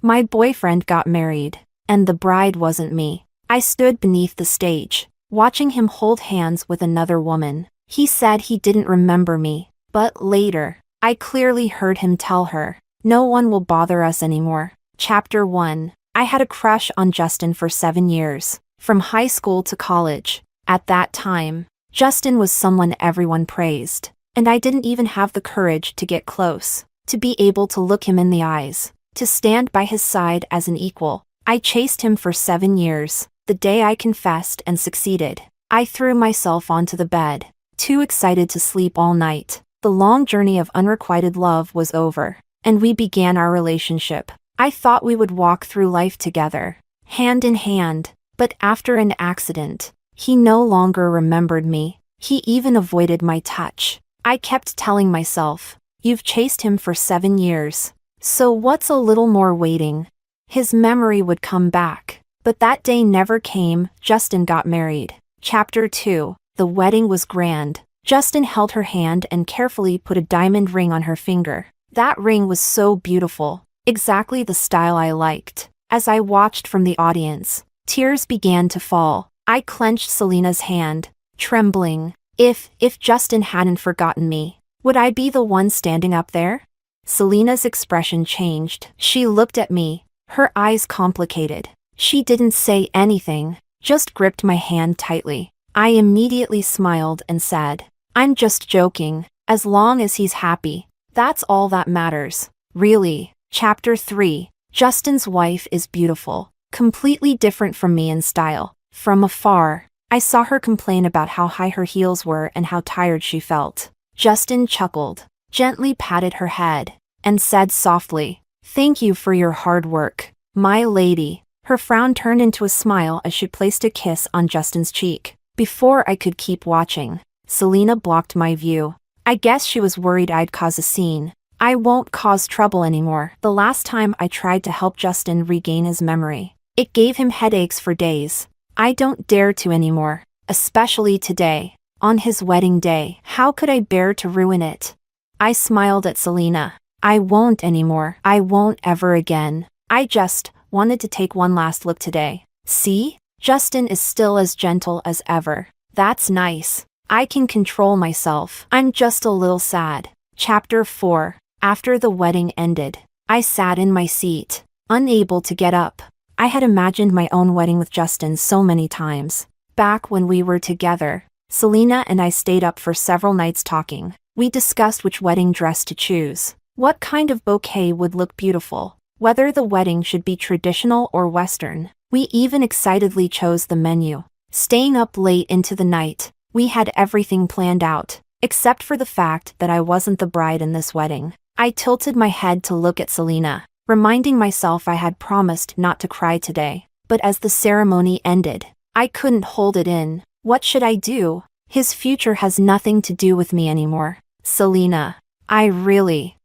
My boyfriend got married, and the bride wasn't me. I stood beneath the stage, watching him hold hands with another woman. He said he didn't remember me, but later, I clearly heard him tell her, "No one will bother us anymore." Chapter 1. I had a crush on Justin for 7 years, from high school to college. At that time, Justin was someone everyone praised, and I didn't even have the courage to get close, to be able to look him in the eyes, to stand by his side as an equal. I chased him for 7 years. The day I confessed and succeeded, I threw myself onto the bed, too excited to sleep all night. The long journey of unrequited love was over, and we began our relationship. I thought we would walk through life together, hand in hand, but after an accident, he no longer remembered me. He even avoided my touch. I kept telling myself, "You've chased him for 7 years, so what's a little more waiting?" His memory would come back. But that day never came. Justin got married. Chapter 2. The wedding was grand. Justin held her hand and carefully put a diamond ring on her finger. That ring was so beautiful, exactly the style I liked. As I watched from the audience, tears began to fall. I clenched Selena's hand, trembling. If Justin hadn't forgotten me, would I be the one standing up there? Selena's expression changed. She looked at me, her eyes complicated. She didn't say anything, just gripped my hand tightly. I immediately smiled and said, "I'm just joking. As long as he's happy, that's all that matters." Really. Chapter 3. Justin's wife is beautiful, completely different from me in style. From afar, I saw her complain about how high her heels were and how tired she felt. Justin chuckled, gently patted her head, and said softly, "Thank you for your hard work, my lady." Her frown turned into a smile as she placed a kiss on Justin's cheek. Before I could keep watching, Selena blocked my view. I guess she was worried I'd cause a scene. I won't cause trouble anymore. The last time I tried to help Justin regain his memory, it gave him headaches for days. I don't dare to anymore, especially today, on his wedding day. How could I bear to ruin it? I smiled at Selena. I won't anymore. I won't ever again. I just wanted to take one last look today. See? Justin is still as gentle as ever. That's nice. I can control myself. I'm just a little sad. Chapter 4. After the wedding ended, I sat in my seat, unable to get up. I had imagined my own wedding with Justin so many times. Back when we were together, Selena and I stayed up for several nights talking. We discussed which wedding dress to choose, what kind of bouquet would look beautiful, whether the wedding should be traditional or Western. We even excitedly chose the menu. Staying up late into the night, we had everything planned out, except for the fact that I wasn't the bride in this wedding. I tilted my head to look at Selena, reminding myself I had promised not to cry today. But as the ceremony ended, I couldn't hold it in. What should I do? His future has nothing to do with me anymore. Selena, I've really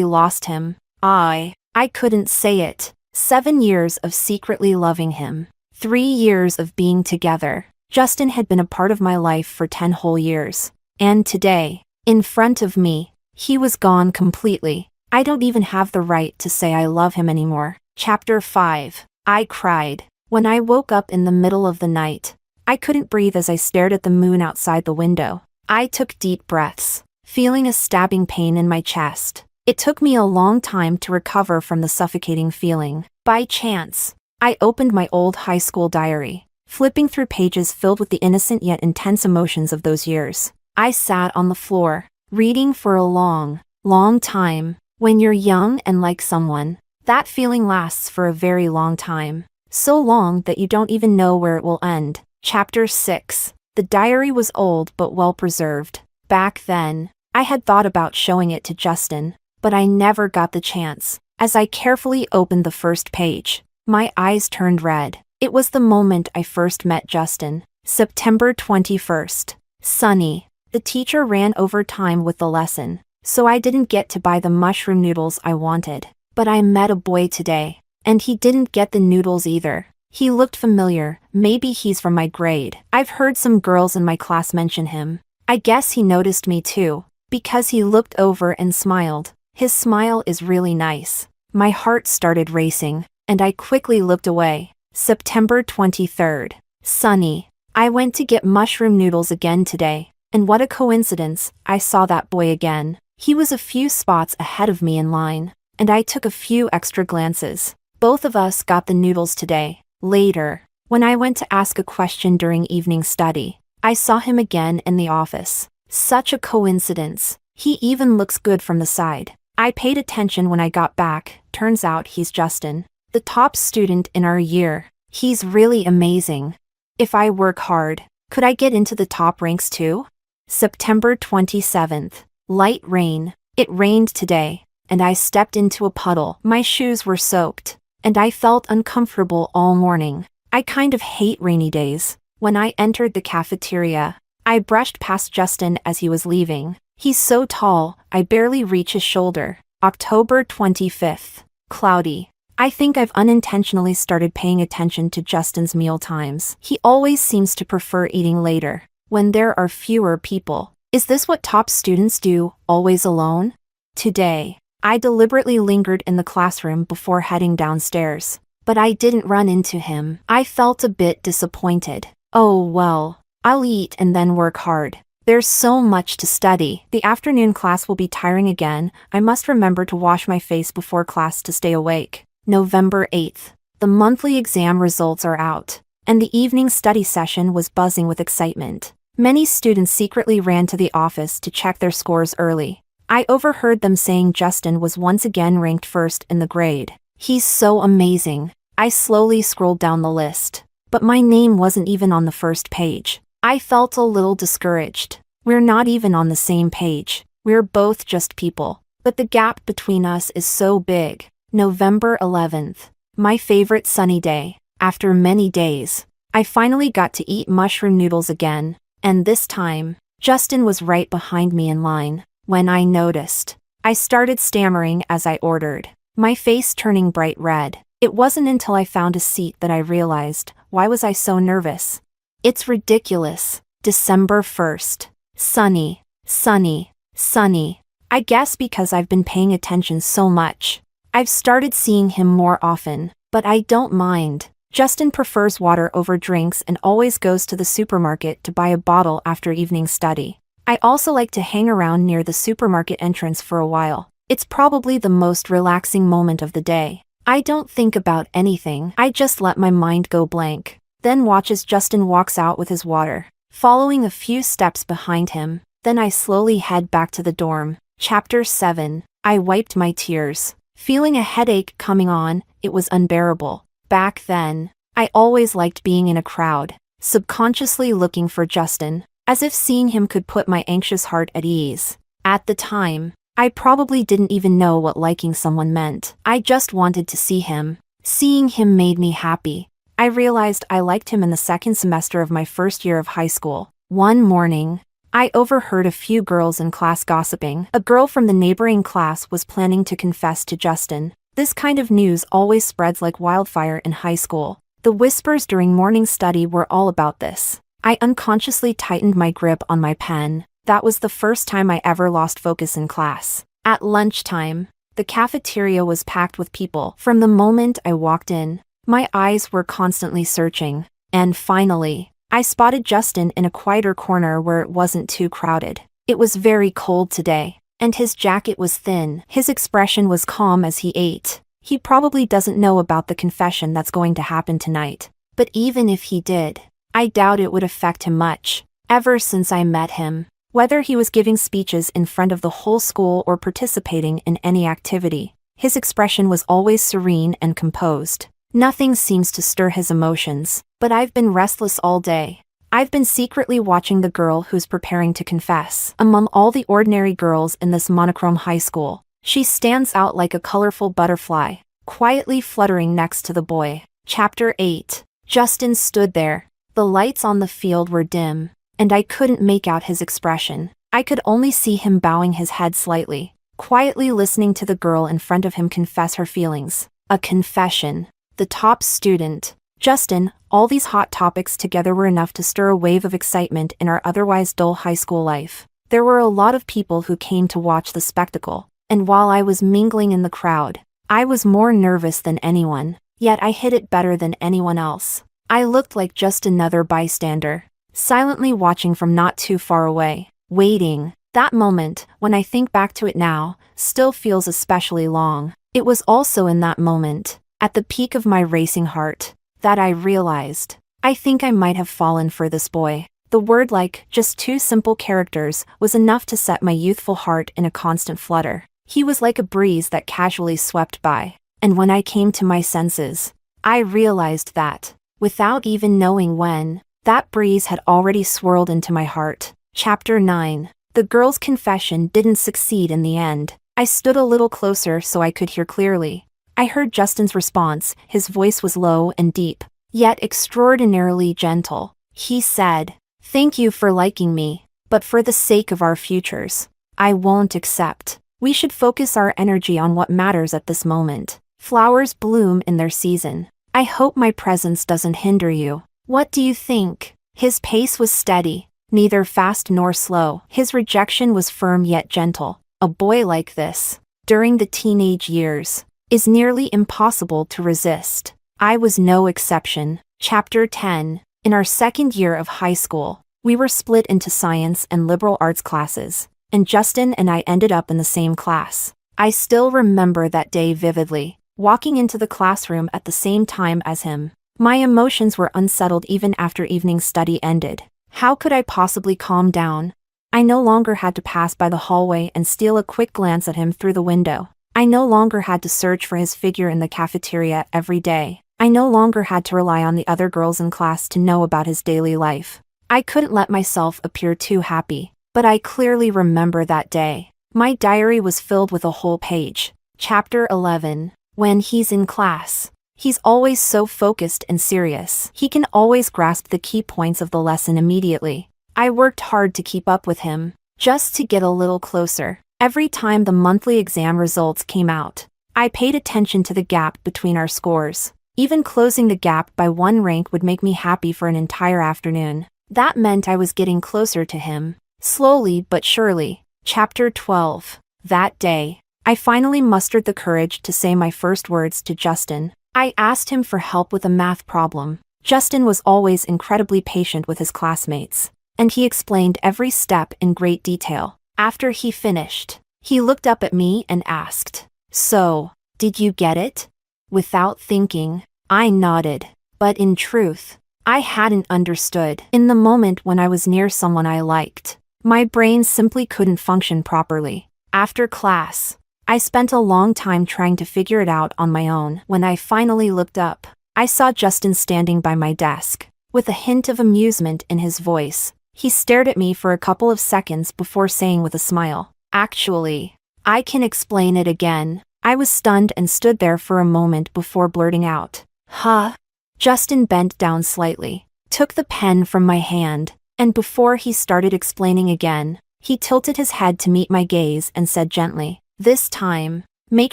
lost him. I couldn't say it. 7 years of secretly loving him. 3 years of being together. Justin had been a part of my life for 10 whole years. And today, in front of me, he was gone completely. I don't even have the right to say I love him anymore. Chapter 5. I cried. When I woke up in the middle of the night, I couldn't breathe as I stared at the moon outside the window. I took deep breaths, feeling a stabbing pain in my chest. It took me a long time to recover from the suffocating feeling. By chance, I opened my old high school diary, flipping through pages filled with the innocent yet intense emotions of those years. I sat on the floor, reading for a long time. When you're young and like someone, that feeling lasts for a very long time. So long that you don't even know where it will end. Chapter 6. The diary was old but well preserved. Back then, I had thought about showing it to Justin, but I never got the chance. As I carefully opened the first page, my eyes turned red. It was the moment I first met Justin. September 21st. Sunny. The teacher ran over time with the lesson, so I didn't get to buy the mushroom noodles I wanted. But I met a boy today, and he didn't get the noodles either. He looked familiar. Maybe he's from my grade. I've heard some girls in my class mention him. I guess he noticed me too, because he looked over and smiled. His smile is really nice. My heart started racing, and I quickly looked away. September 23rd. Sunny. I went to get mushroom noodles again today, and what a coincidence, I saw that boy again. He was a few spots ahead of me in line, and I took a few extra glances. Both of us got the noodles today. Later, when I went to ask a question during evening study, I saw him again in the office. Such a coincidence. He even looks good from the side. I paid attention when I got back. Turns out he's Justin, the top student in our year. He's really amazing. If I work hard, could I get into the top ranks too? September 27th. Light rain. It rained today, and I stepped into a puddle. My shoes were soaked, and I felt uncomfortable all morning. I kind of hate rainy days. When I entered the cafeteria, I brushed past Justin as he was leaving. He's so tall, I barely reach his shoulder. October 25th. Cloudy. I think I've unintentionally started paying attention to Justin's meal times. He always seems to prefer eating later, when there are fewer people. Is this what top students do, always alone? Today, I deliberately lingered in the classroom before heading downstairs, but I didn't run into him. I felt a bit disappointed. Oh well, I'll eat and then work hard. There's so much to study. The afternoon class will be tiring again. I must remember to wash my face before class to stay awake. November 8th. The monthly exam results are out, and the evening study session was buzzing with excitement. Many students secretly ran to the office to check their scores early. I overheard them saying Justin was once again ranked first in the grade. He's so amazing. I slowly scrolled down the list, but my name wasn't even on the first page. I felt a little discouraged. We're not even on the same page. We're both just people, but the gap between us is so big. November 11th. My favorite sunny day. After many days, I finally got to eat mushroom noodles again. And this time, Justin was right behind me in line. When I noticed, I started stammering as I ordered, my face turning bright red. It wasn't until I found a seat that I realized, why was I so nervous? It's ridiculous. December 1st. Sunny, sunny, sunny. I guess because I've been paying attention so much. I've started seeing him more often, but I don't mind. Justin prefers water over drinks and always goes to the supermarket to buy a bottle after evening study. I also like to hang around near the supermarket entrance for a while. It's probably the most relaxing moment of the day. I don't think about anything. I just let my mind go blank. Then watch as Justin walks out with his water, following a few steps behind him. Then I slowly head back to the dorm. Chapter 7. I wiped my tears. Feeling a headache coming on, it was unbearable. Back then, I always liked being in a crowd, subconsciously looking for Justin, as if seeing him could put my anxious heart at ease. At the time, I probably didn't even know what liking someone meant. I just wanted to see him. Seeing him made me happy. I realized I liked him in the second semester of my first year of high school. One morning, I overheard a few girls in class gossiping. A girl from the neighboring class was planning to confess to Justin. This kind of news always spreads like wildfire in high school. The whispers during morning study were all about this. I unconsciously tightened my grip on my pen. That was the first time I ever lost focus in class. At lunchtime, the cafeteria was packed with people. From the moment I walked in, my eyes were constantly searching. And finally, I spotted Justin in a quieter corner where it wasn't too crowded. It was very cold today, and his jacket was thin. His expression was calm as he ate. He probably doesn't know about the confession that's going to happen tonight. But even if he did, I doubt it would affect him much. Ever since I met him, whether he was giving speeches in front of the whole school or participating in any activity, his expression was always serene and composed. Nothing seems to stir his emotions. But I've been restless all day. I've been secretly watching the girl who's preparing to confess. Among all the ordinary girls in this monochrome high school, she stands out like a colorful butterfly, quietly fluttering next to the boy. Chapter 8. Justin stood there. The lights on the field were dim, and I couldn't make out his expression. I could only see him bowing his head slightly, quietly listening to the girl in front of him confess her feelings. A confession. The top student, Justin. All these hot topics together were enough to stir a wave of excitement in our otherwise dull high school life. There were a lot of people who came to watch the spectacle, and while I was mingling in the crowd, I was more nervous than anyone, yet I hid it better than anyone else. I looked like just another bystander, silently watching from not too far away, waiting. That moment, when I think back to it now, still feels especially long. It was also in that moment, at the peak of my racing heart, that I realized, I think I might have fallen for this boy. The word like, just two simple characters, was enough to set my youthful heart in a constant flutter. He was like a breeze that casually swept by. And when I came to my senses, I realized that, without even knowing when, that breeze had already swirled into my heart. Chapter 9. The girl's confession didn't succeed in the end. I stood a little closer so I could hear clearly. I heard Justin's response. His voice was low and deep, yet extraordinarily gentle. He said, "Thank you for liking me, but for the sake of our futures, I won't accept. We should focus our energy on what matters at this moment. Flowers bloom in their season. I hope my presence doesn't hinder you. What do you think?" His pace was steady, neither fast nor slow. His rejection was firm yet gentle. A boy like this, during the teenage years, is nearly impossible to resist. I was no exception. Chapter 10. In our second year of high school, we were split into science and liberal arts classes, and Justin and I ended up in the same class. I still remember that day vividly, walking into the classroom at the same time as him. My emotions were unsettled even after evening study ended. How could I possibly calm down? I no longer had to pass by the hallway and steal a quick glance at him through the window. I no longer had to search for his figure in the cafeteria every day. I no longer had to rely on the other girls in class to know about his daily life. I couldn't let myself appear too happy, but I clearly remember that day. My diary was filled with a whole page. Chapter 11. When he's in class, he's always so focused and serious. He can always grasp the key points of the lesson immediately. I worked hard to keep up with him, just to get a little closer. Every time the monthly exam results came out, I paid attention to the gap between our scores. Even closing the gap by one rank would make me happy for an entire afternoon. That meant I was getting closer to him, slowly but surely. Chapter 12. That day, I finally mustered the courage to say my first words to Justin. I asked him for help with a math problem. Justin was always incredibly patient with his classmates, and he explained every step in great detail. After he finished, he looked up at me and asked, "So, did you get it?" Without thinking, I nodded. But in truth, I hadn't understood. In the moment when I was near someone I liked, my brain simply couldn't function properly. After class, I spent a long time trying to figure it out on my own. When I finally looked up, I saw Justin standing by my desk, with a hint of amusement in his voice. He stared at me for a couple of seconds before saying with a smile, "Actually, I can explain it again." I was stunned and stood there for a moment before blurting out, "Huh?" Justin bent down slightly, took the pen from my hand, and before he started explaining again, he tilted his head to meet my gaze and said gently, "This time, make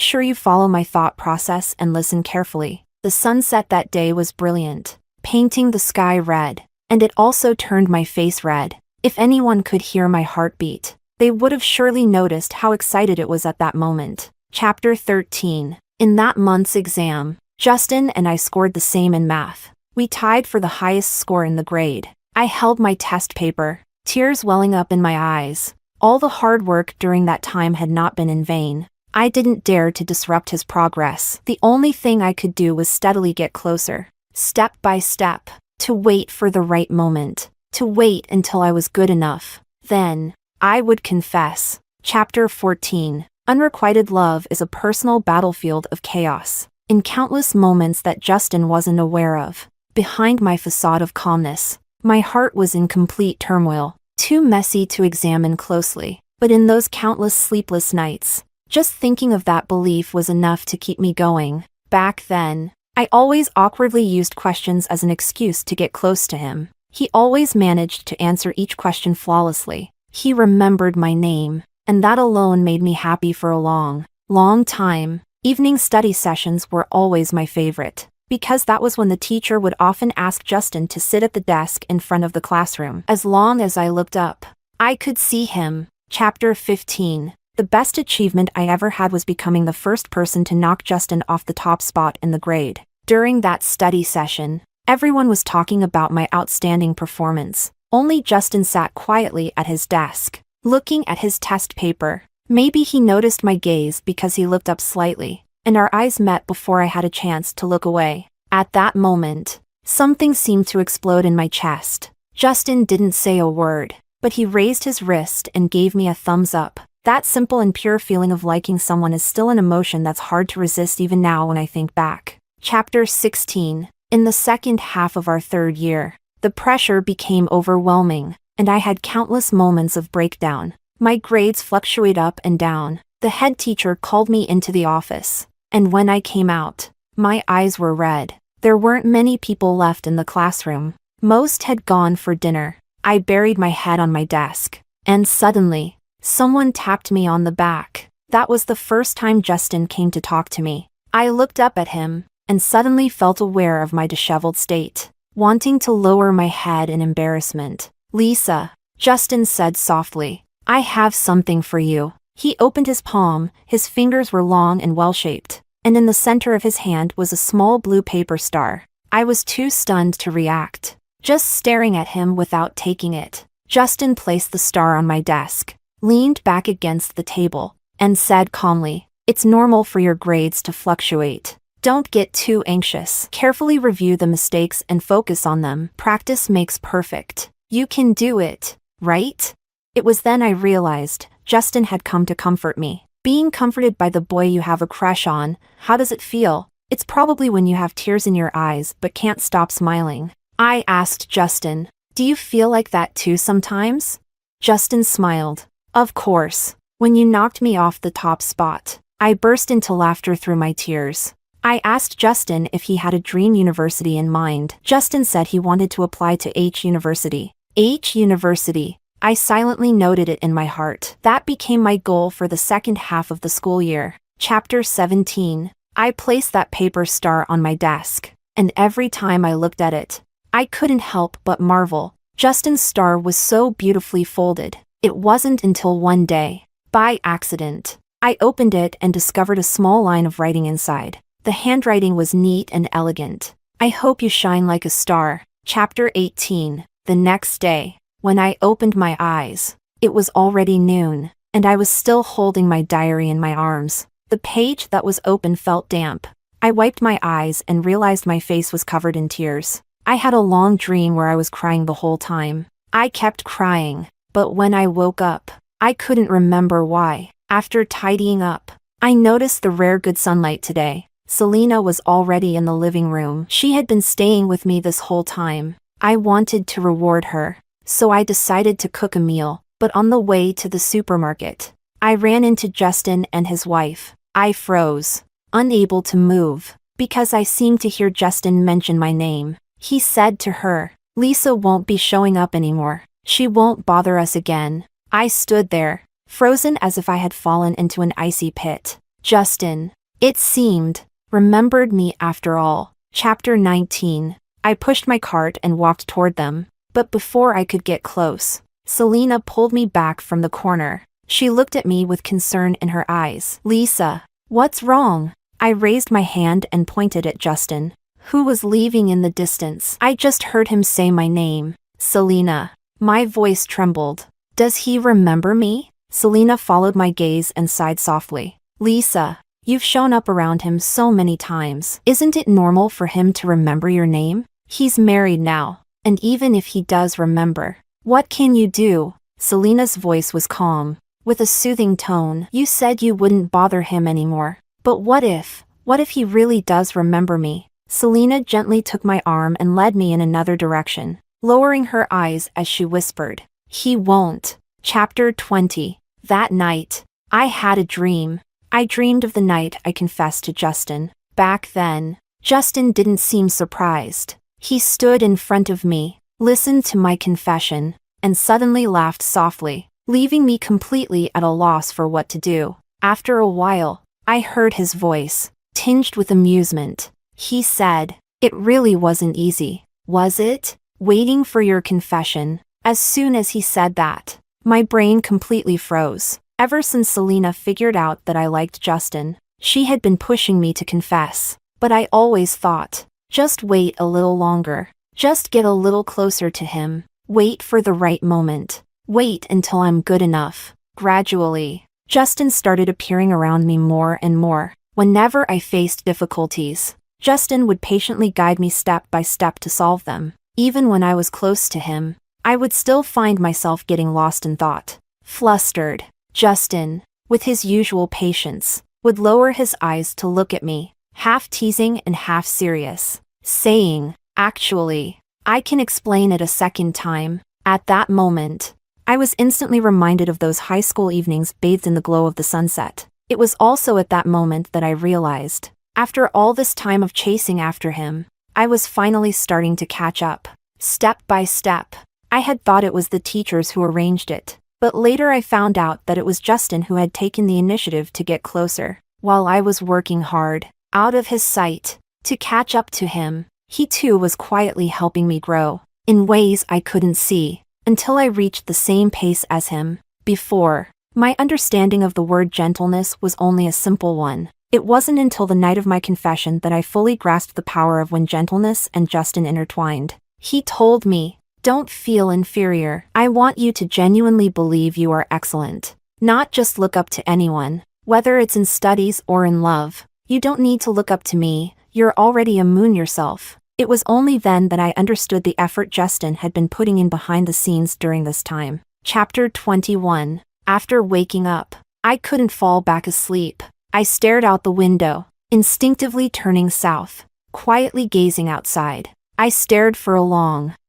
sure you follow my thought process and listen carefully." The sunset that day was brilliant, painting the sky red, and it also turned my face red. If anyone could hear my heartbeat, they would have surely noticed how excited it was at that moment. Chapter 13. In that month's exam, Justin and I scored the same in math. We tied for the highest score in the grade. I held my test paper, tears welling up in my eyes. All the hard work during that time had not been in vain. I didn't dare to disrupt his progress. The only thing I could do was steadily get closer, step by step, to wait for the right moment, to wait until I was good enough. Then, I would confess. Chapter 14. Unrequited love is a personal battlefield of chaos. In countless moments that Justin wasn't aware of, behind my facade of calmness, my heart was in complete turmoil, too messy to examine closely. But in those countless sleepless nights, just thinking of that belief was enough to keep me going. Back then, I always awkwardly used questions as an excuse to get close to him. He always managed to answer each question flawlessly. He remembered my name, and that alone made me happy for a long, long time. Evening study sessions were always my favorite, because that was when the teacher would often ask Justin to sit at the desk in front of the classroom. As long as I looked up, I could see him. Chapter 15. The best achievement I ever had was becoming the first person to knock Justin off the top spot in the grade. During that study session, everyone was talking about my outstanding performance. Only Justin sat quietly at his desk, looking at his test paper. Maybe he noticed my gaze because he looked up slightly, and our eyes met before I had a chance to look away. At that moment, something seemed to explode in my chest. Justin didn't say a word, but he raised his wrist and gave me a thumbs up. That simple and pure feeling of liking someone is still an emotion that's hard to resist even now when I think back. Chapter 16. In the second half of our third year, the pressure became overwhelming, and I had countless moments of breakdown. My grades fluctuate up and down. The head teacher called me into the office, and when I came out, my eyes were red. There weren't many people left in the classroom. Most had gone for dinner. I buried my head on my desk, and suddenly, someone tapped me on the back. That was the first time Justin came to talk to me. I looked up at him, and suddenly felt aware of my disheveled state, wanting to lower my head in embarrassment. "Lisa," Justin said softly, "I have something for you." He opened his palm, his fingers were long and well-shaped, and in the center of his hand was a small blue paper star. I was too stunned to react, just staring at him without taking it. Justin placed the star on my desk, leaned back against the table, and said calmly, "It's normal for your grades to fluctuate. Don't get too anxious. Carefully review the mistakes and focus on them. Practice makes perfect. You can do it, right?" It was then I realized Justin had come to comfort me. Being comforted by the boy you have a crush on, how does it feel? It's probably when you have tears in your eyes but can't stop smiling. I asked Justin, "Do you feel like that too sometimes?" Justin smiled. "Of course. When you knocked me off the top spot, I burst into laughter through my tears." I asked Justin if he had a dream university in mind. Justin said he wanted to apply to H University. H University. I silently noted it in my heart. That became my goal for the second half of the school year. Chapter 17. I placed that paper star on my desk, and every time I looked at it, I couldn't help but marvel. Justin's star was so beautifully folded. It wasn't until one day, by accident, I opened it and discovered a small line of writing inside. The handwriting was neat and elegant. "I hope you shine like a star." Chapter 18. The next day, when I opened my eyes, it was already noon, and I was still holding my diary in my arms. The page that was open felt damp. I wiped my eyes and realized my face was covered in tears. I had a long dream where I was crying the whole time. I kept crying, but when I woke up, I couldn't remember why. After tidying up, I noticed the rare good sunlight today. Selena was already in the living room. She had been staying with me this whole time. I wanted to reward her, so I decided to cook a meal, but on the way to the supermarket, I ran into Justin and his wife. I froze, unable to move, because I seemed to hear Justin mention my name. He said to her, "Lisa won't be showing up anymore. She won't bother us again." I stood there, frozen as if I had fallen into an icy pit. Justin, it seemed, remembered me after all. Chapter 19. I pushed my cart and walked toward them, but before I could get close, Selena pulled me back from the corner. She looked at me with concern in her eyes. "Lisa, what's wrong?" I raised my hand and pointed at Justin, who was leaving in the distance. I just heard him say my name, Selena. My voice trembled. "Does he remember me?" Selena followed my gaze and sighed softly. "Lisa, you've shown up around him so many times. Isn't it normal for him to remember your name? He's married now, and even if he does remember, what can you do?" Selena's voice was calm, with a soothing tone. "You said you wouldn't bother him anymore. But what if he really does remember me?" Selena gently took my arm and led me in another direction, lowering her eyes as she whispered, "He won't." Chapter 20. That night, I had a dream. I dreamed of the night I confessed to Justin. Back then, Justin didn't seem surprised. He stood in front of me, listened to my confession, and suddenly laughed softly, leaving me completely at a loss for what to do. After a while, I heard his voice, tinged with amusement. He said, "It really wasn't easy, was it? Waiting for your confession." As soon as he said that, my brain completely froze. Ever since Selena figured out that I liked Justin, she had been pushing me to confess. But I always thought, just wait a little longer. Just get a little closer to him. Wait for the right moment. Wait until I'm good enough. Gradually, Justin started appearing around me more and more. Whenever I faced difficulties, Justin would patiently guide me step by step to solve them. Even when I was close to him, I would still find myself getting lost in thought. Flustered, Justin, with his usual patience, would lower his eyes to look at me, half teasing and half serious, saying, "Actually, I can explain it a second time." At that moment, I was instantly reminded of those high school evenings bathed in the glow of the sunset. It was also at that moment that I realized, after all this time of chasing after him, I was finally starting to catch up. Step by step, I had thought it was the teachers who arranged it, but later I found out that it was Justin who had taken the initiative to get closer. While I was working hard, out of his sight, to catch up to him, he too was quietly helping me grow, in ways I couldn't see, until I reached the same pace as him. Before, my understanding of the word gentleness was only a simple one. It wasn't until the night of my confession that I fully grasped the power of when gentleness and Justin intertwined. He told me, "Don't feel inferior. I want you to genuinely believe you are excellent. Not just look up to anyone, whether it's in studies or in love. You don't need to look up to me, you're already a moon yourself." It was only then that I understood the effort Justin had been putting in behind the scenes during this time. Chapter 21. After waking up, I couldn't fall back asleep. I stared out the window, instinctively turning south, quietly gazing outside. I stared for a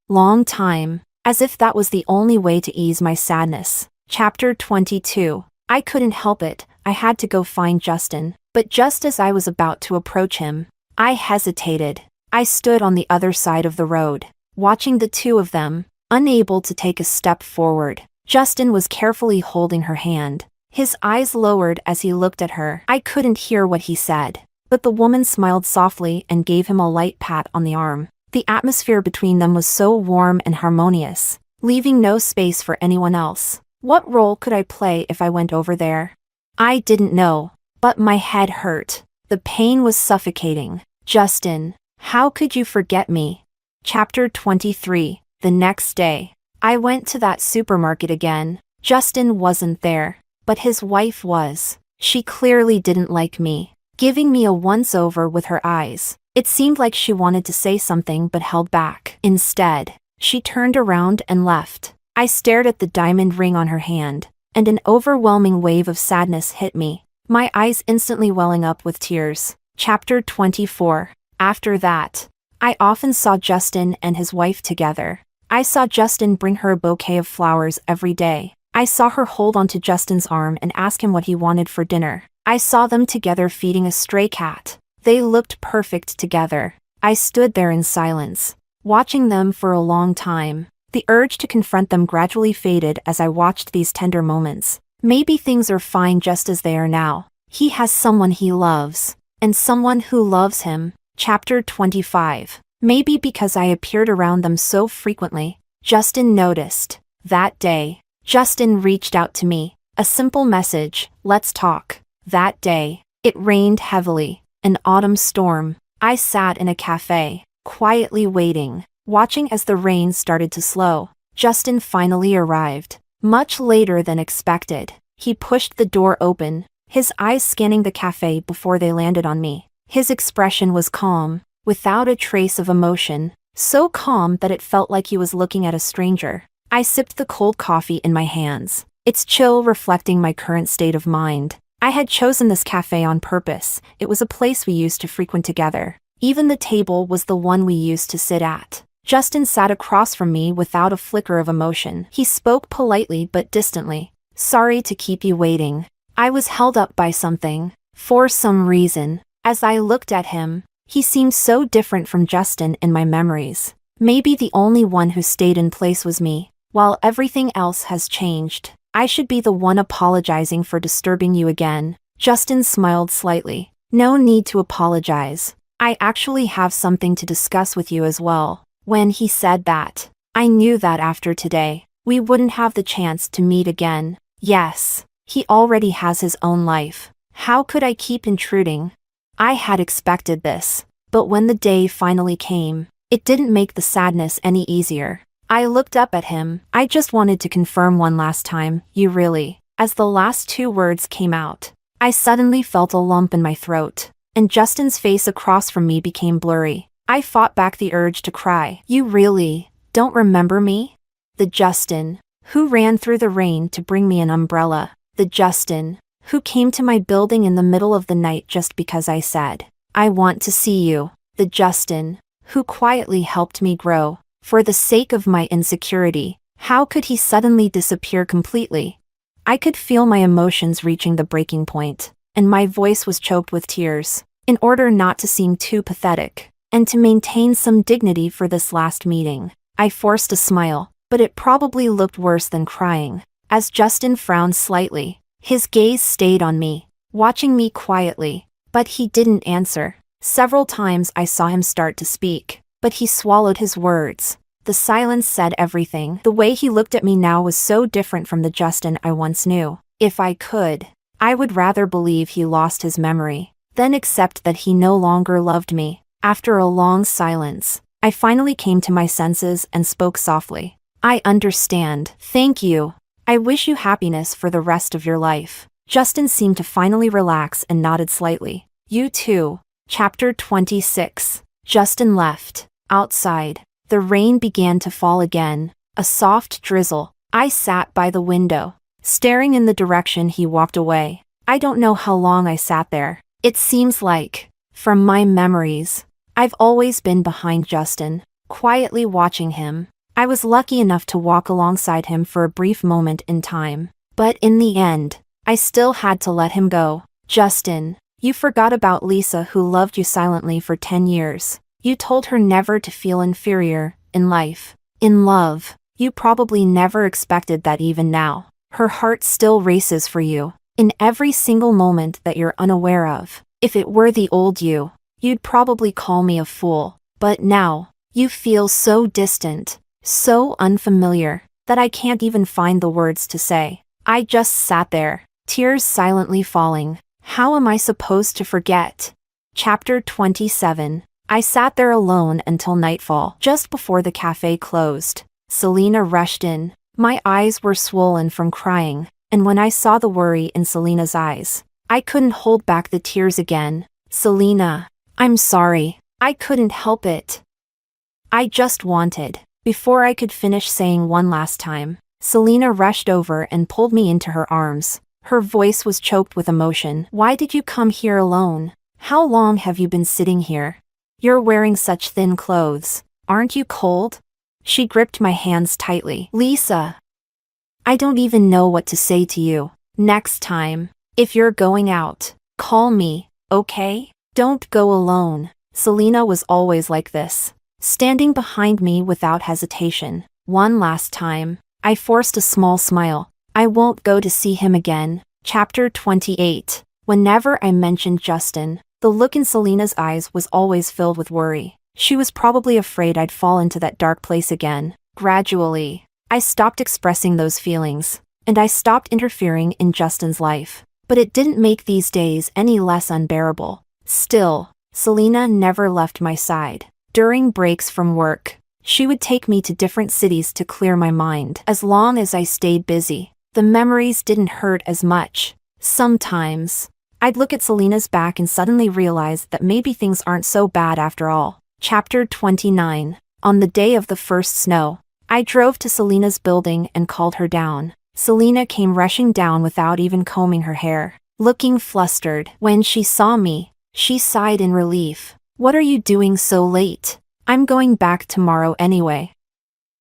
long time, as if that was the only way to ease my sadness. Chapter 22. I couldn't help it, I had to go find Justin, but just as I was about to approach him, I hesitated. I stood on the other side of the road, watching the two of them, unable to take a step forward. Justin was carefully holding her hand, his eyes lowered as he looked at her. I couldn't hear what he said, but the woman smiled softly and gave him a light pat on the arm. The atmosphere between them was so warm and harmonious, leaving no space for anyone else. What role could I play if I went over there? I didn't know, but my head hurt. The pain was suffocating. Justin, how could you forget me? Chapter 23. The next day, I went to that supermarket again. Justin wasn't there, but his wife was. She clearly didn't like me, giving me a once-over with her eyes. It seemed like she wanted to say something but held back. Instead, she turned around and left. I stared at the diamond ring on her hand, and an overwhelming wave of sadness hit me, my eyes instantly welling up with tears. Chapter 24. After that, I often saw Justin and his wife together. I saw Justin bring her a bouquet of flowers every day. I saw her hold onto Justin's arm and ask him what he wanted for dinner. I saw them together feeding a stray cat. They looked perfect together. I stood there in silence, watching them for a long time. The urge to confront them gradually faded as I watched these tender moments. Maybe things are fine just as they are now. He has someone he loves, and someone who loves him. Chapter 25. Maybe because I appeared around them so frequently, Justin noticed. That day, Justin reached out to me. A simple message, "Let's talk." That day, it rained heavily, an autumn storm. I sat in a cafe, quietly waiting, watching as the rain started to slow. Justin finally arrived, much later than expected. He pushed the door open, his eyes scanning the cafe before they landed on me. His expression was calm, without a trace of emotion, so calm that it felt like he was looking at a stranger. I sipped the cold coffee in my hands, its chill reflecting my current state of mind. I had chosen this cafe on purpose. It was a place we used to frequent together. Even the table was the one we used to sit at. Justin sat across from me without a flicker of emotion. He spoke politely but distantly. "Sorry to keep you waiting. I was held up by something, for some reason." As I looked at him, he seemed so different from Justin in my memories. Maybe the only one who stayed in place was me. While everything else has changed, I should be the one apologizing for disturbing you again. Justin smiled slightly. "No need to apologize. I actually have something to discuss with you as well." When he said that, I knew that after today, we wouldn't have the chance to meet again. Yes, He already has his own life. How could I keep intruding? I had expected this. But when the day finally came, it didn't make the sadness any easier. I looked up at him. I just wanted to confirm one last time, you really. As the last two words came out, I suddenly felt a lump in my throat, and Justin's face across from me became blurry. I fought back the urge to cry. You really don't remember me? The Justin who ran through the rain to bring me an umbrella. The Justin who came to my building in the middle of the night just because I said, I want to see you. The Justin who quietly helped me grow. For the sake of my insecurity, how could he suddenly disappear completely? I could feel my emotions reaching the breaking point, and my voice was choked with tears. In order not to seem too pathetic, and to maintain some dignity for this last meeting, I forced a smile, but it probably looked worse than crying. As Justin frowned slightly, his gaze stayed on me, watching me quietly, but he didn't answer. Several times I saw him start to speak, but he swallowed his words. The silence said everything. The way he looked at me now was so different from the Justin I once knew. If I could, I would rather believe he lost his memory, than accept that he no longer loved me. After a long silence, I finally came to my senses and spoke softly. I understand. Thank you. I wish you happiness for the rest of your life. Justin seemed to finally relax and nodded slightly. You too. Chapter 26. Justin left. Outside, the rain began to fall again, a soft drizzle. I sat by the window, staring in the direction he walked away. I don't know how long I sat there. It seems like, from my memories, I've always been behind Justin, quietly watching him. I was lucky enough to walk alongside him for a brief moment in time. But in the end, I still had to let him go. Justin, you forgot about Lisa who loved you silently for 10 years. You told her never to feel inferior, in life. In love, you probably never expected that even now. Her heart still races for you, in every single moment that you're unaware of. If it were the old you, you'd probably call me a fool. But now, you feel so distant, so unfamiliar, that I can't even find the words to say. I just sat there, tears silently falling. How am I supposed to forget? Chapter 27. I sat there alone until nightfall. Just before the cafe closed, Selena rushed in. My eyes were swollen from crying, and when I saw the worry in Selena's eyes, I couldn't hold back the tears again. Selena, I'm sorry. I couldn't help it. I just wanted. Before I could finish saying one last time, Selena rushed over and pulled me into her arms. Her voice was choked with emotion. Why did you come here alone? How long have you been sitting here? You're wearing such thin clothes. Aren't you cold? She gripped my hands tightly. Lisa, I don't even know what to say to you. Next time, if you're going out, call me, okay? Don't go alone. Selena was always like this, standing behind me without hesitation. One last time, I forced a small smile. I won't go to see him again. Chapter 28. Whenever I mentioned Justin, the look in Selena's eyes was always filled with worry. She was probably afraid I'd fall into that dark place again. Gradually, I stopped expressing those feelings, and I stopped interfering in Justin's life. But it didn't make these days any less unbearable. Still, Selena never left my side. During breaks from work, she would take me to different cities to clear my mind. As long as I stayed busy, the memories didn't hurt as much. Sometimes, I'd look at Selena's back and suddenly realize that maybe things aren't so bad after all. Chapter 29. On the day of the first snow, I drove to Selena's building and called her down. Selena came rushing down without even combing her hair, looking flustered. When she saw me, she sighed in relief. What are you doing so late? I'm going back tomorrow anyway.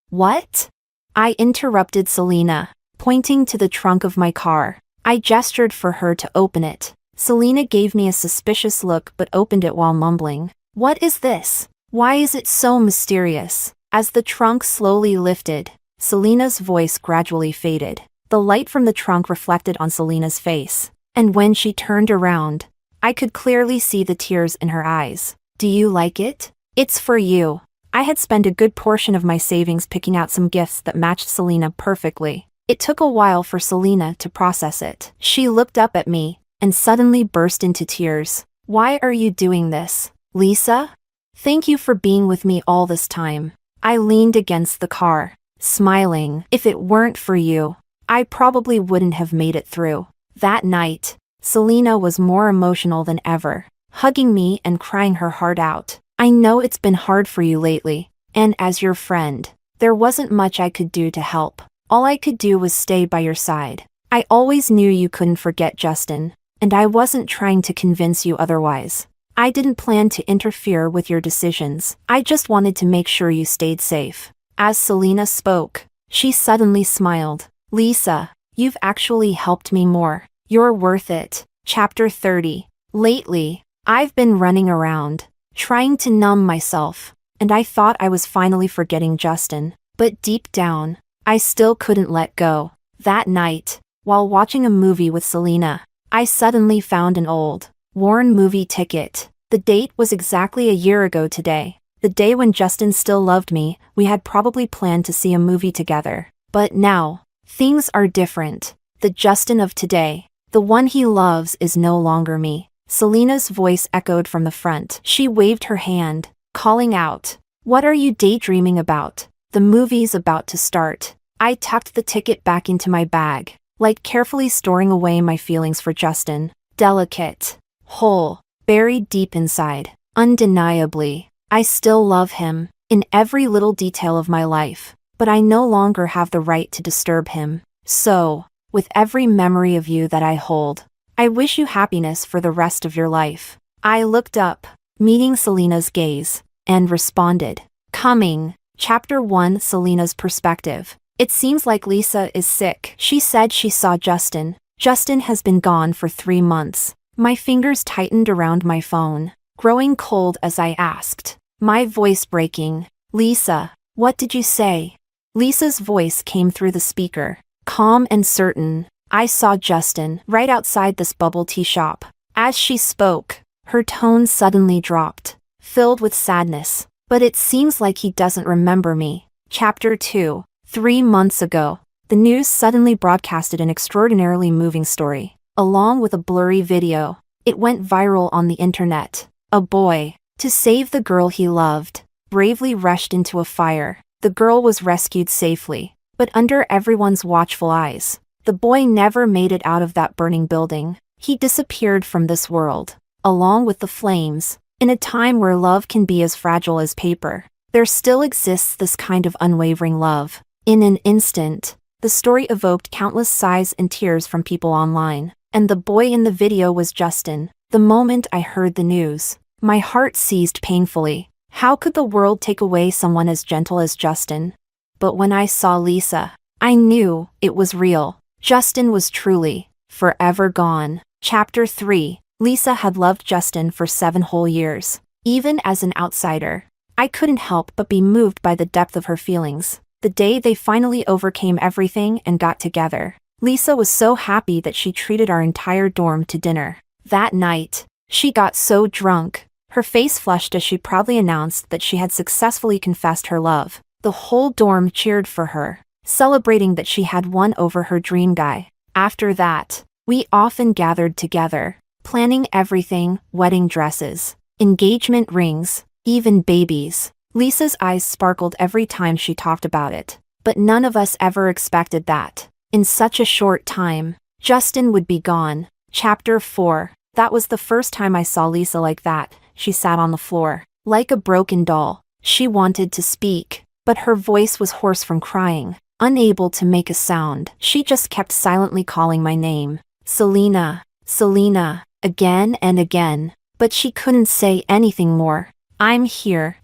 What? I interrupted Selena, pointing to the trunk of my car. I gestured for her to open it. Selena gave me a suspicious look but opened it while mumbling. What is this? Why is it so mysterious? As the trunk slowly lifted, Selena's voice gradually faded. The light from the trunk reflected on Selena's face, and when she turned around, I could clearly see the tears in her eyes. Do you like it? It's for you. I had spent a good portion of my savings picking out some gifts that matched Selena perfectly. It took a while for Selena to process it. She looked up at me and suddenly burst into tears. Why are you doing this, Lisa? Thank you for being with me all this time. I leaned against the car, smiling. If it weren't for you, I probably wouldn't have made it through. That night, Selena was more emotional than ever, hugging me and crying her heart out. I know it's been hard for you lately, and as your friend, there wasn't much I could do to help. All I could do was stay by your side. I always knew you couldn't forget Justin, and I wasn't trying to convince you otherwise. I didn't plan to interfere with your decisions. I just wanted to make sure you stayed safe. As Selena spoke, she suddenly smiled. Lisa, you've actually helped me more. You're worth it. Chapter 30. Lately, I've been running around, trying to numb myself, and I thought I was finally forgetting Justin. But deep down, I still couldn't let go. That night, while watching a movie with Selena, I suddenly found an old, worn movie ticket. The date was exactly a year ago today. The day when Justin still loved me. We had probably planned to see a movie together. But now, things are different. The Justin of today, the one he loves, is no longer me. Selena's voice echoed from the front. She waved her hand, calling out, "What are you daydreaming about? The movie's about to start." I tucked the ticket back into my bag, like carefully storing away my feelings for Justin. Delicate, whole, buried deep inside. Undeniably, I still love him, in every little detail of my life, but I no longer have the right to disturb him. So, with every memory of you that I hold, I wish you happiness for the rest of your life. I looked up, meeting Selena's gaze, and responded. Coming. Chapter 1. Selena's perspective. It seems like Lisa is sick. She said she saw Justin. Justin has been gone for 3 months. My fingers tightened around my phone, growing cold as I asked, my voice breaking. Lisa, what did you say? Lisa's voice came through the speaker, calm and certain. I saw Justin right outside this bubble tea shop. As she spoke, her tone suddenly dropped, filled with sadness. But it seems like he doesn't remember me. Chapter 2. 3 months ago, the news suddenly broadcasted an extraordinarily moving story, along with a blurry video. It went viral on the internet. A boy, to save the girl he loved, bravely rushed into a fire. The girl was rescued safely, but under everyone's watchful eyes, the boy never made it out of that burning building. He disappeared from this world, along with the flames. In a time where love can be as fragile as paper, there still exists this kind of unwavering love. In an instant, the story evoked countless sighs and tears from people online, and the boy in the video was Justin. The moment I heard the news, my heart seized painfully. How could the world take away someone as gentle as Justin? But when I saw Lisa, I knew it was real. Justin was truly, forever gone. Chapter 3. Lisa had loved Justin for 7 whole years. Even as an outsider, I couldn't help but be moved by the depth of her feelings. The day they finally overcame everything and got together, Lisa was so happy that she treated our entire dorm to dinner. That night, she got so drunk, her face flushed as she proudly announced that she had successfully confessed her love. The whole dorm cheered for her, celebrating that she had won over her dream guy. After that, we often gathered together, planning everything: wedding dresses, engagement rings, even babies. Lisa's eyes sparkled every time she talked about it, but none of us ever expected that, in such a short time, Justin would be gone. Chapter 4. That was the first time I saw Lisa like that. She sat on the floor, like a broken doll. She wanted to speak, but her voice was hoarse from crying. Unable to make a sound, she just kept silently calling my name. Selena, Selena, again and again, but she couldn't say anything more. I'm here,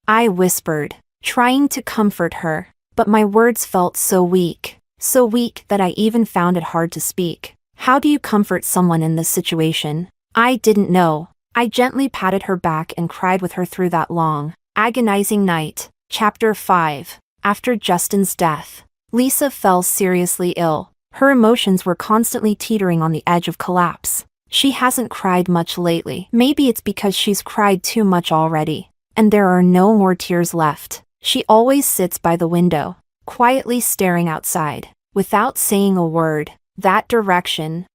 I whispered, trying to comfort her, but my words felt so weak that I even found it hard to speak. How do you comfort someone in this situation? I didn't know. I gently patted her back and cried with her through that long, agonizing night. Chapter 5. After Justin's death, Lisa fell seriously ill. Her emotions were constantly teetering on the edge of collapse. She hasn't cried much lately. Maybe it's because she's cried too much already, and there are no more tears left. She always sits by the window, quietly staring outside, without saying a word. That direction.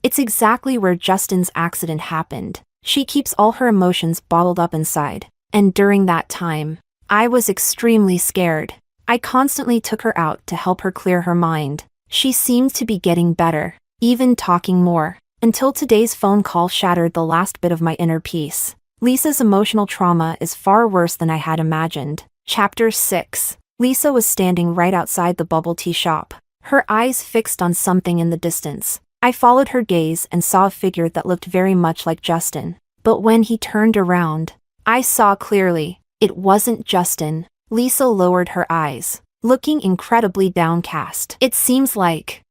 It's exactly where Justin's accident happened. She keeps all her emotions bottled up inside. And during that time, I was extremely scared. I constantly took her out to help her clear her mind. She seemed to be getting better, even talking more, until today's phone call shattered the last bit of my inner peace. Lisa's emotional trauma is far worse than I had imagined. Chapter 6. Lisa was standing right outside the bubble tea shop, her eyes fixed on something in the distance. I followed her gaze and saw a figure that looked very much like Justin. But when he turned around, I saw clearly, it wasn't Justin. Lisa lowered her eyes, looking incredibly downcast. It seems like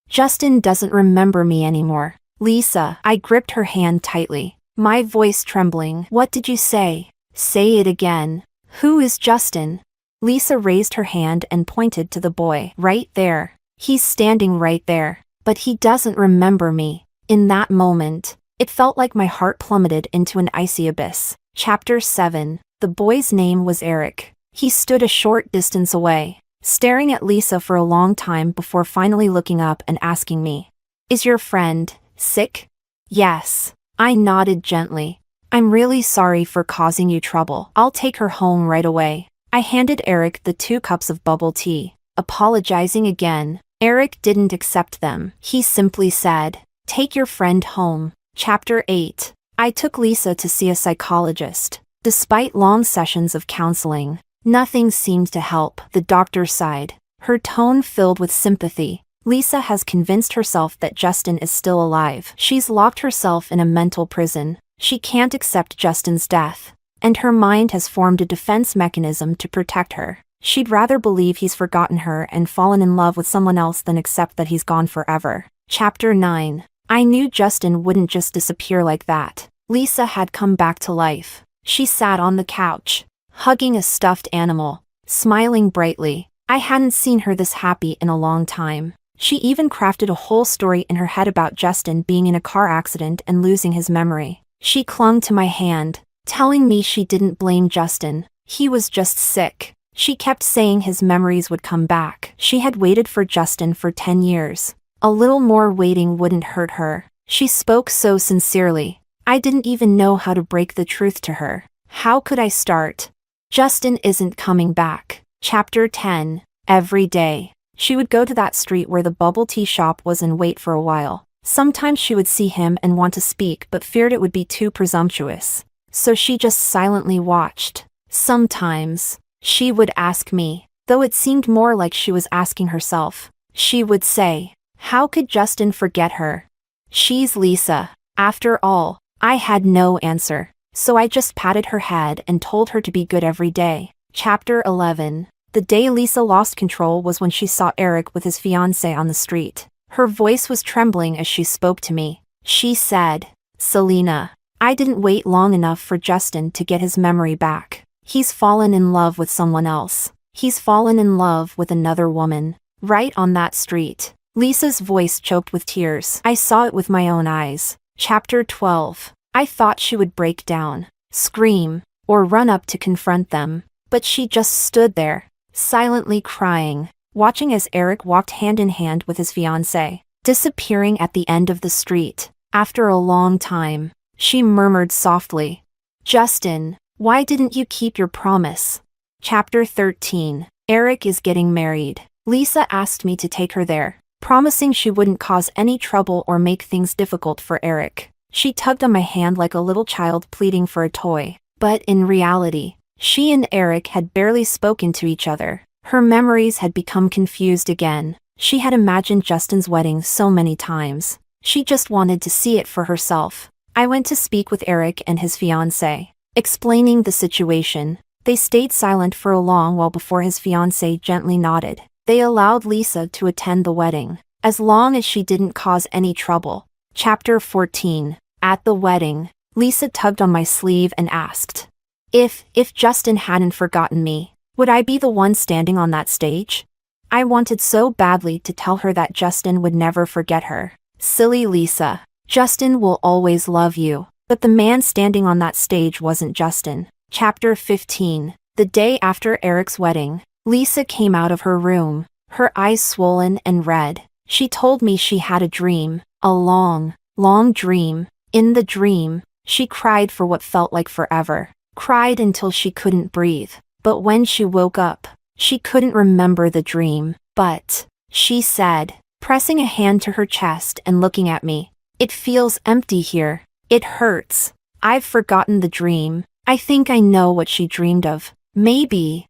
Justin doesn't remember me anymore. Lisa, I gripped her hand tightly, my voice trembling. What did you say? Say it again. Who is Justin? Lisa raised her hand and pointed to the boy. Right there. He's standing right there. But he doesn't remember me. In that moment, it felt like my heart plummeted into an icy abyss. Chapter 7. The boy's name was Eric. He stood a short distance away, staring at Lisa for a long time before finally looking up and asking me, "Is your friend sick?" "Yes." I nodded gently. "I'm really sorry for causing you trouble. I'll take her home right away." I handed Eric the 2 cups of bubble tea, apologizing again. Eric didn't accept them. He simply said, "Take your friend home." Chapter 8. I took Lisa to see a psychologist. Despite long sessions of counseling, nothing seemed to help. The doctor sighed, her tone filled with sympathy. Lisa has convinced herself that Justin is still alive. She's locked herself in a mental prison. She can't accept Justin's death, and her mind has formed a defense mechanism to protect her. She'd rather believe he's forgotten her and fallen in love with someone else than accept that he's gone forever. Chapter 9. I knew Justin wouldn't just disappear like that. Lisa had come back to life. She sat on the couch, hugging a stuffed animal, smiling brightly. I hadn't seen her this happy in a long time. She even crafted a whole story in her head about Justin being in a car accident and losing his memory. She clung to my hand, telling me she didn't blame Justin. He was just sick. She kept saying his memories would come back. She had waited for Justin for 10 years. A little more waiting wouldn't hurt her. She spoke so sincerely. I didn't even know how to break the truth to her. How could I start? Justin isn't coming back. Chapter 10. Every day, she would go to that street where the bubble tea shop was and wait for a while. Sometimes she would see him and want to speak but feared it would be too presumptuous. So she just silently watched. Sometimes, she would ask me, though it seemed more like she was asking herself. She would say, "How could Justin forget her? She's Lisa." After all, I had no answer, so I just patted her head and told her to be good every day. Chapter 11. The day Lisa lost control was when she saw Eric with his fiancée on the street. Her voice was trembling as she spoke to me. She said, "Selena, I didn't wait long enough for Justin to get his memory back. He's fallen in love with someone else. He's fallen in love with another woman. Right on that street." Lisa's voice choked with tears. I saw it with my own eyes. Chapter 12. I thought she would break down, scream, or run up to confront them, but she just stood there, silently crying, watching as Eric walked hand in hand with his fiancée, disappearing at the end of the street. After a long time, she murmured softly, "Justin, why didn't you keep your promise?" Chapter 13. Eric is getting married. Lisa asked me to take her there, promising she wouldn't cause any trouble or make things difficult for Eric. She tugged on my hand like a little child pleading for a toy. But in reality, she and Eric had barely spoken to each other. Her memories had become confused again. She had imagined Justin's wedding so many times. She just wanted to see it for herself. I went to speak with Eric and his fiancée, explaining the situation. They stayed silent for a long while before his fiancée gently nodded. They allowed Lisa to attend the wedding, as long as she didn't cause any trouble. Chapter 14. At the wedding, Lisa tugged on my sleeve and asked, If Justin hadn't forgotten me, would I be the one standing on that stage?" I wanted so badly to tell her that Justin would never forget her. Silly Lisa. Justin will always love you. But the man standing on that stage wasn't Justin. Chapter 15. The day after Eric's wedding, Lisa came out of her room. her eyes swollen and red. She told me she had a dream, a long, long dream. In the dream, she cried for what felt like forever, cried until she couldn't breathe. But when she woke up, she couldn't remember the dream. But, she said, pressing a hand to her chest and looking at me, it feels empty here. It hurts. I've forgotten the dream. I think I know what she dreamed of. Maybe.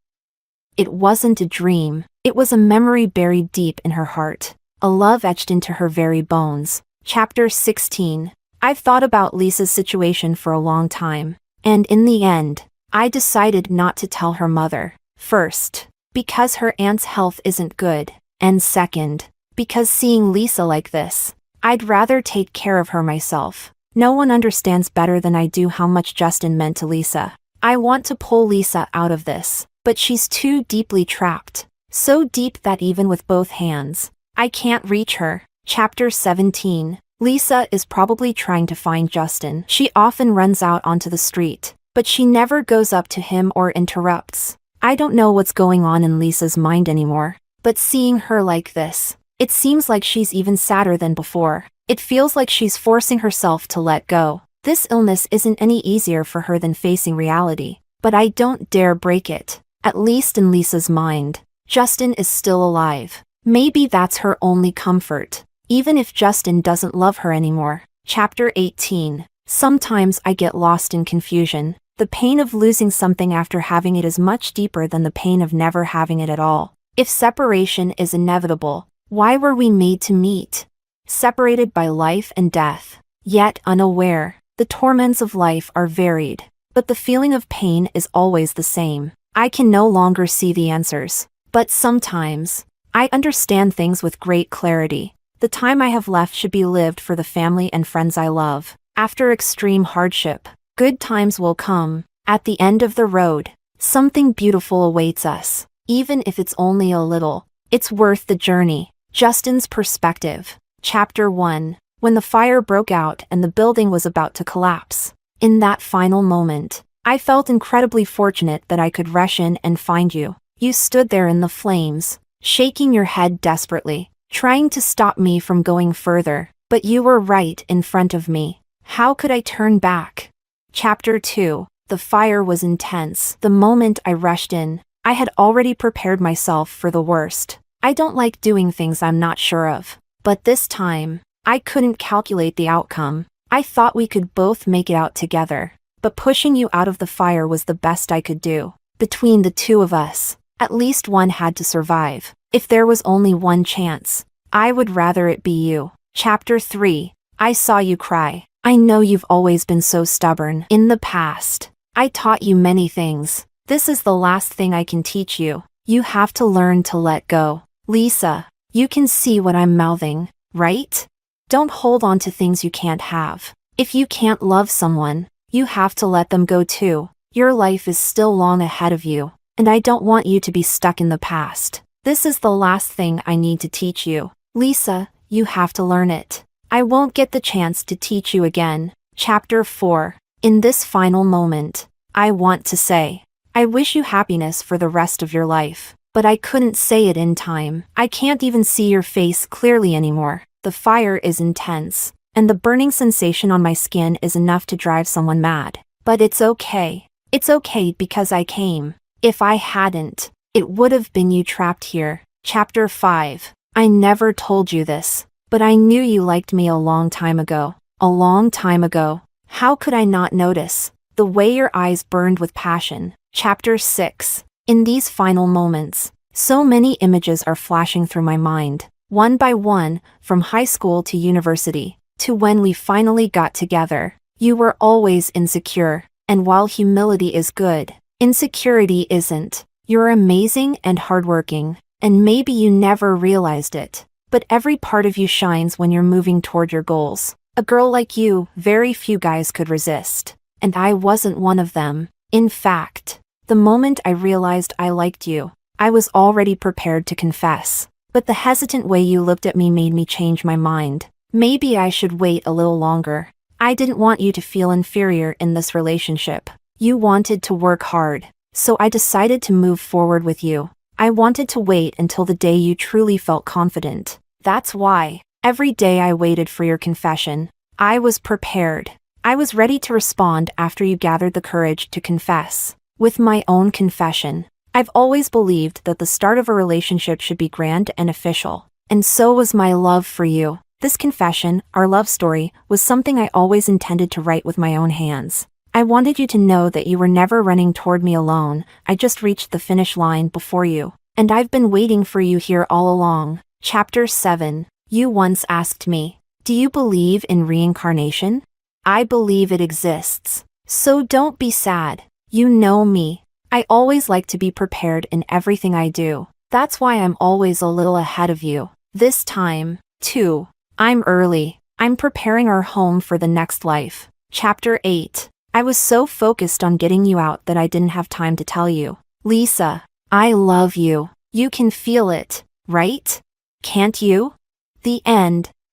It wasn't a dream. It was a memory buried deep in her heart. A love etched into her very bones. Chapter 16. I've thought about Lisa's situation for a long time. And in the end, I decided not to tell her mother. First, because her aunt's health isn't good. And second, because seeing Lisa like this, I'd rather take care of her myself. No one understands better than I do how much Justin meant to Lisa. I want to pull Lisa out of this, but she's too deeply trapped. So deep that even with both hands, I can't reach her. Chapter 17. Lisa is probably trying to find Justin. She often runs out onto the street, but she never goes up to him or interrupts. I don't know what's going on in Lisa's mind anymore, but seeing her like this, it seems like she's even sadder than before. It feels like she's forcing herself to let go. This illness isn't any easier for her than facing reality, but I don't dare break it. At least in Lisa's mind, Justin is still alive. Maybe that's her only comfort, even if Justin doesn't love her anymore. Chapter 18. Sometimes I get lost in confusion. The pain of losing something after having it is much deeper than the pain of never having it at all. If separation is inevitable, why were we made to meet? Separated by life and death, yet unaware. The torments of life are varied, but the feeling of pain is always the same. I can no longer see the answers, but sometimes, I understand things with great clarity. The time I have left should be lived for the family and friends I love. After extreme hardship, good times will come. At the end of the road, something beautiful awaits us. Even if it's only a little, it's worth the journey. Justin's perspective. Chapter 1. When the fire broke out and the building was about to collapse. In that final moment, I felt incredibly fortunate that I could rush in and find you. You stood there in the flames, shaking your head desperately, trying to stop me from going further, but you were right in front of me. How could I turn back? Chapter 2. The fire was intense. The moment I rushed in, I had already prepared myself for the worst. I don't like doing things I'm not sure of. But this time, I couldn't calculate the outcome. I thought we could both make it out together. But pushing you out of the fire was the best I could do. Between the two of us, at least one had to survive. If there was only one chance, I would rather it be you. Chapter 3. I saw you cry. I know you've always been so stubborn. In the past, I taught you many things. This is the last thing I can teach you. You have to learn to let go. Lisa, you can see what I'm mouthing, right? Don't hold on to things you can't have. If you can't love someone, you have to let them go too. Your life is still long ahead of you, and I don't want you to be stuck in the past. This is the last thing I need to teach you. Lisa, you have to learn it. I won't get the chance to teach you again. Chapter 4. In this final moment, I want to say, I wish you happiness for the rest of your life. But I couldn't say it in time. I can't even see your face clearly anymore. The fire is intense, and the burning sensation on my skin is enough to drive someone mad. But it's okay. It's okay because I came. If I hadn't, it would have been you trapped here. Chapter 5. I never told you this, but I knew you liked me a long time ago. A long time ago. How could I not notice? The way your eyes burned with passion. Chapter 6. In these final moments, so many images are flashing through my mind, one by one, from high school to university, to when we finally got together. You were always insecure, and while humility is good, insecurity isn't. You're amazing and hardworking, and maybe you never realized it, but every part of you shines when you're moving toward your goals. A girl like you, very few guys could resist, and I wasn't one of them. In fact, the moment I realized I liked you, I was already prepared to confess. But the hesitant way you looked at me made me change my mind. Maybe I should wait a little longer. I didn't want you to feel inferior in this relationship. You wanted to work hard, so I decided to move forward with you. I wanted to wait until the day you truly felt confident. That's why, every day I waited for your confession. I was prepared. I was ready to respond after you gathered the courage to confess. With my own confession, I've always believed that the start of a relationship should be grand and official. And so was my love for you. This confession, our love story, was something I always intended to write with my own hands. I wanted you to know that you were never running toward me alone. I just reached the finish line before you. And I've been waiting for you here all along. Chapter 7. You once asked me, do you believe in reincarnation? I believe it exists. So don't be sad. You know me. I always like to be prepared in everything I do. That's why I'm always a little ahead of you. This time, too, I'm early. I'm preparing our home for the next life. Chapter 8. I was so focused on getting you out that I didn't have time to tell you. Lisa, I love you. You can feel it, right? Can't you? The end.